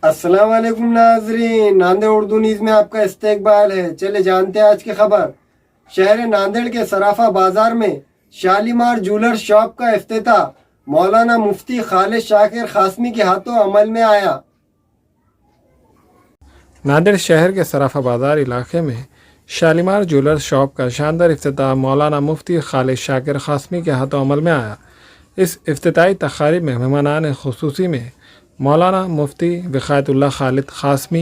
अस्सलाम वालेकुम नाजरीन, नांदेड़ उर्दू न्यूज़ में आपका इस्तकबाल है। चले जानते हैं आज की खबर। शहर नांदेड़ के सराफा बाजार में शालीमार ज्वेलर्स शॉप का इफ्तिताह मौलाना मुफ्ती खालिद शाकिर खासमी के हाथों अमल में आया। नांदेड़ शहर के सराफा बाजार इलाके में शालीमार ज्वेलर्स शॉप का शानदार इफ्तिताह मौलाना मुफ्ती खालिद शाकिर खासमी के हाथों अमल में आया। इस इफ्तिताई तकारीब में मेहमानान खुसूसी में मौलाना मुफ्ती विकायतुल्लाह खालिद खासमी,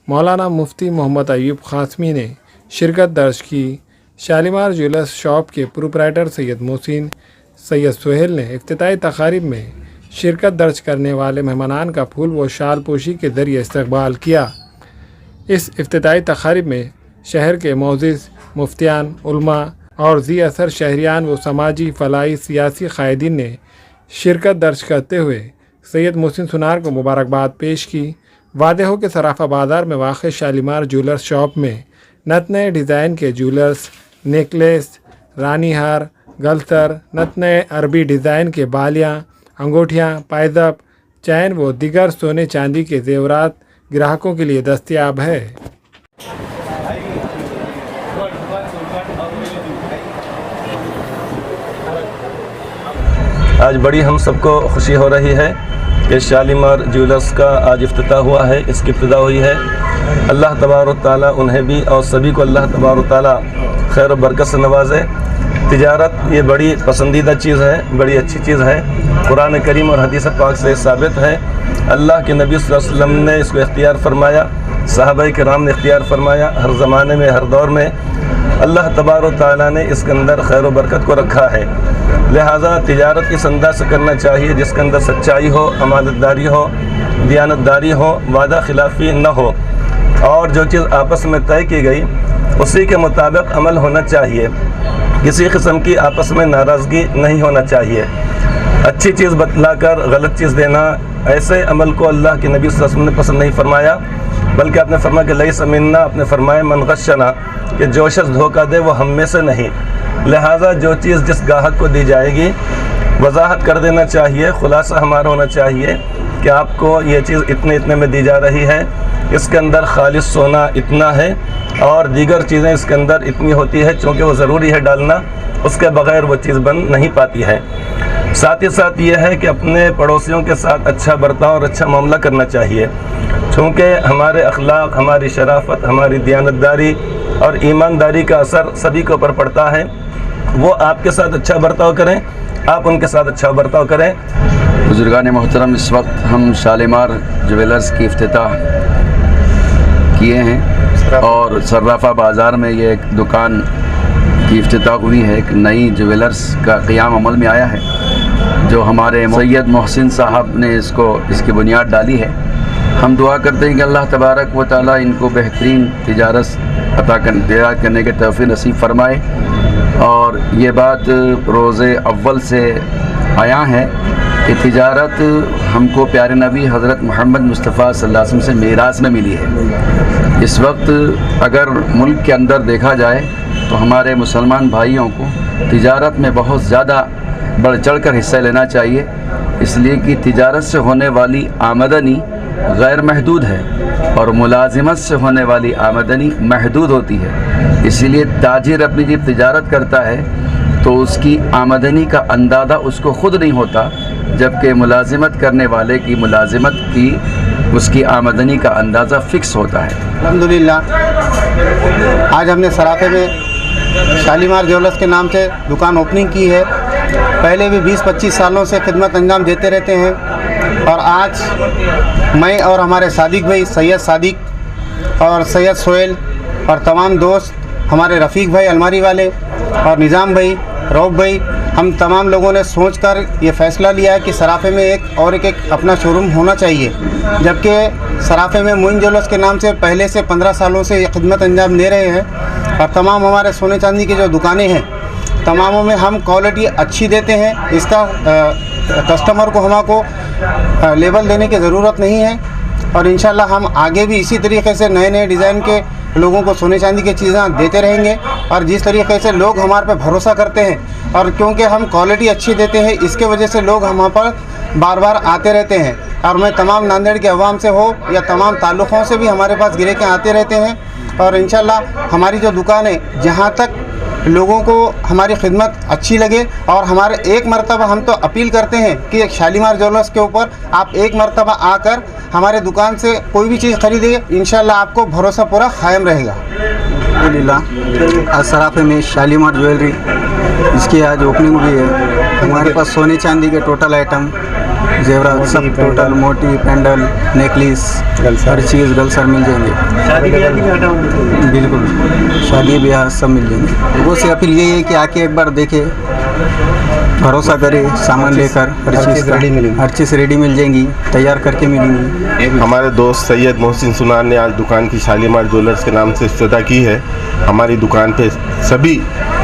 मौलाना मुफ्ती मोहम्मद अयूब खासमी ने शिरकत दर्ज की। शालीमार ज्वेलर्स शॉप के प्रोप्राइटर सैयद मोहसिन सैयद सुहेल ने इफ्तिताई तकारीब में शिरकत दर्ज करने वाले मेहमानान का फूल व शाल पोशी के ज़रिए इस्तकबाल किया। इस इफ्तिताई तकारीब में शहर के मोअज़्ज़िज़ मुफ्तियान, उलमा और ज़ी असर शहरियान व समाजी फलाई सियासी कायदीन ने शिरकत दर्ज करते हुए सैयद मोहसिन सुनार को मुबारकबाद पेश की। वादे हो कि सराफा बाज़ार में वाक़ शालीमार ज्वेलर्स शॉप में नत नए डिज़ाइन के ज्वेलर्स, नेकलेस, रानी हार, गलसर, नत नए अरबी डिज़ाइन के बालियाँ, अंगूठियाँ, पायजब, चैन व दिगर सोने चांदी के ज़ेवरात ग्राहकों के लिए दस्तयाब है। आज बड़ी हम सबको खुशी हो रही है कि शालीमार ज्वेलर्स का आज इफ्तिताह हुआ है, इसकी इब्तिदा हुई है। अल्लाह तबारक तआला उन्हें भी और सभी को अल्लाह तबारक तआला खैर और बरकत से नवाजे। तिजारत ये बड़ी पसंदीदा चीज़ है, बड़ी अच्छी चीज़ है। कुरान करीम और हदीस पाक से साबित है। अल्लाह के नबी सल्लल्लाहु अलैहि वसल्लम ने इसको इख्तियार फरमाया, सहाबाए किराम ने इख्तियार फरमाया। हर ज़माने में, हर दौर में अल्लाह तबारक तआला ने इसके अंदर खैर और बरकत को रखा है। लिहाजा तिजारत इस अंदाज से करना चाहिए जिसके अंदर सच्चाई हो, अमानतदारी हो, दियानतदारी हो, वादा खिलाफी न हो, और जो चीज़ आपस में तय की गई उसी के मुताबिक अमल होना चाहिए। किसी किस्म की आपस में नाराज़गी नहीं होना चाहिए। अच्छी चीज़ बतलाकर गलत चीज़ देना, ऐसे अमल को अल्लाह के नबी सल्लल्लाहु अलैहि वसल्लम ने पसंद नहीं फरमाया, बल्कि आपने फरमाया कि लैसा मिन्ना, आपने फरमाया मन गश्शना, कि जो शख्स धोखा दे वो हम में से नहीं। लिहाजा जो चीज़ जिस गाहक को दी जाएगी वजाहत कर देना चाहिए, खुलासा हमारा होना चाहिए कि आपको ये चीज़ इतने इतने में दी जा रही है, इसके अंदर खालिस सोना इतना है और दीगर चीज़ें इसके अंदर इतनी होती है, चूँकि वो ज़रूरी है डालना, उसके बग़ैर वो चीज़ बन नहीं पाती है। साथ ही साथ ये है कि अपने पड़ोसियों के साथ अच्छा बर्ताव और अच्छा मामला करना चाहिए, चूँकि हमारे अखलाक, हमारी शराफत, हमारी दियानतदारी और ईमानदारी का असर सभी के ऊपर पड़ता है। वो आपके साथ अच्छा बर्ताव करें, आप उनके साथ अच्छा बर्ताव करें। बुजुर्गान मोहतरम, इस वक्त हम शालीमार ज्वेलर्स की इफ्तिताह किए हैं और सर्राफा बाज़ार में ये एक दुकान की इफ्तिताह हुई है। एक नई ज्वेलर्स का क़याम अमल में आया है, जो हमारे सैयद मोहसिन साहब ने इसकी बुनियाद डाली है। हम दुआ करते हैं कि अल्लाह तबारक व तआला इनको बेहतरीन तिजारत अता करने के तौफीक नसीब फरमाए। और ये बात रोज़े अव्वल से आया है कि तिजारत हमको प्यारे नबी हज़रत मोहम्मद मुस्तफ़ा सल्लल्लाहु अलैहि वसल्लम से मेरास में मिली है। इस वक्त अगर मुल्क के अंदर देखा जाए तो हमारे मुसलमान भाइयों को तिजारत में बहुत ज़्यादा बढ़ चढ़ कर हिस्सा लेना चाहिए, इसलिए कि तिजारत से होने वाली आमदनी गैर महदूद है और मुलाजिमत से होने वाली आमदनी महदूद होती है। इसीलिए ताजिर अपनी जब तिजारत करता है तो उसकी आमदनी का अंदाज़ा उसको ख़ुद नहीं होता, जबकि मुलाजिमत करने वाले की मुलाजिमत की उसकी आमदनी का अंदाज़ा फ़िक्स होता है। अल्हम्दुलिल्लाह, आज हमने सराफे में शालीमार ज्वेलर्स के नाम से दुकान ओपनिंग की है। पहले भी 20-25 सालों से खिदमत अंजाम देते रहते हैं और आज मैं और हमारे सादिक भाई सैयद सादिक और सैयद सोहेल और तमाम दोस्त, हमारे रफ़ीक भाई अलमारी वाले और निज़ाम भाई, रऊफ़ भाई, हम तमाम लोगों ने सोचकर ये फ़ैसला लिया है कि सराफे में एक अपना शोरूम होना चाहिए। जबकि सराफे में मोइन ज्वेलर्स के नाम से पहले से 15 सालों से ये खिदमत अंजाम दे रहे हैं और तमाम हमारे सोने चांदी की जो दुकानें हैं तमामों में हम क्वालिटी अच्छी देते हैं। इसका कस्टमर को हमको लेबल देने की ज़रूरत नहीं है और इंशाल्लाह हम आगे भी इसी तरीके से नए नए डिज़ाइन के लोगों को सोने चांदी की चीज़ें देते रहेंगे। और जिस तरीके से लोग हमारे पे भरोसा करते हैं और क्योंकि हम क्वालिटी अच्छी देते हैं, इसके वजह से लोग हम पर बार बार आते रहते हैं। اور میں تمام ناندیڑ کے عوام سے ہو یا تمام تعلقوں سے بھی ہمارے پاس گراہک آتے رہتے ہیں، اور انشاءاللہ ہماری جو دکان ہے جہاں تک لوگوں کو ہماری خدمت اچھی لگے، اور ہمارے ایک مرتبہ ہم تو اپیل کرتے ہیں کہ شالیمار جیولرس کے اوپر آپ ایک مرتبہ آ کر ہمارے دکان سے کوئی بھی چیز خریدیں، انشاءاللہ آپ کو بھروسہ پورا قائم رہے گا۔ الحمدللہ آج سرافے میں شالیمار جویلری اس کی آج اوپننگ ہوئی ہے۔ ہمارے پاس سونے چاندی کے ٹوٹل آئٹم، زیورات سب ٹوٹل، موٹی، پینڈل، نیکلیس، ہر چیز گل سر مل جائیں گے۔ بالکل شادی بیاہ سب مل جائیں گے۔ لوگوں سے اپیل یہی ہے کہ آ کے ایک بار دیکھے، بھروسہ کرے، سامان لے کر ہر چیز ریڈی مل جائیں گی، تیار کر کے ملیں گی۔ ہمارے دوست سید محسن سنان نے آج دکان کی شالیمار جیولرس کے نام سے افتتاح کی ہے۔ ہماری دکان پہ سبھی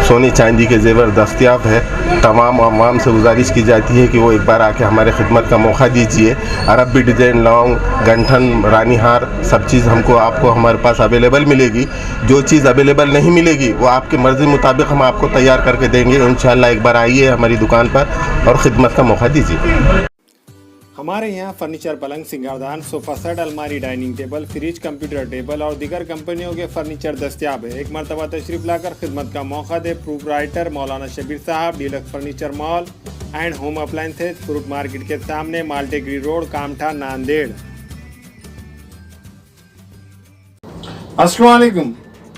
سونے چاندی کے زیور دستیاب ہے۔ تمام عوام سے گزارش کی جاتی ہے کہ وہ ایک بار آ کے ہمارے خدمت کا موقع دیجیے۔ عربی ڈیزائن، لونگ، گنٹھن، رانی ہار سب چیز آپ کو ہمارے پاس اویلیبل ملے گی۔ جو چیز اویلیبل نہیں ملے گی وہ آپ کی مرضی مطابق ہم آپ کو تیار کر کے دیں گے۔ انشاءاللہ ایک بار آئیے ہماری دکان پر اور خدمت کا موقع دیجیے۔ ہمارے یہاں فرنیچر، پلنگ، سنگاردان، صوفہ سیٹ، الماری، dining table, fridge, computer table اور دیگر کمپنیوں کے فرنیچر دستیاب ہے۔ ایک مرتبہ تشریف لا کر خدمت کا موقع دے۔ پروپرائٹر مولانا شبیر صاحب، deluxe furniture mall and home appliances, fruit market کے سامنے، مالٹے گری روڈ، کامٹھا، ناندیڑ۔ السلام علیکم،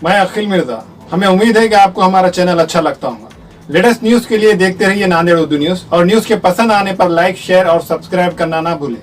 میں عقیل مرزا۔ ہمیں امید ہے کہ آپ کو ہمارا چینل اچھا لگتا ہوگا۔ لیٹسٹ نیوز کے لیے دیکھتے رہیے ناندیڑ اردو نیوز، اور نیوز کے پسند آنے پر لائک، شیئر اور سبسکرائب کرنا نہ بھولیں۔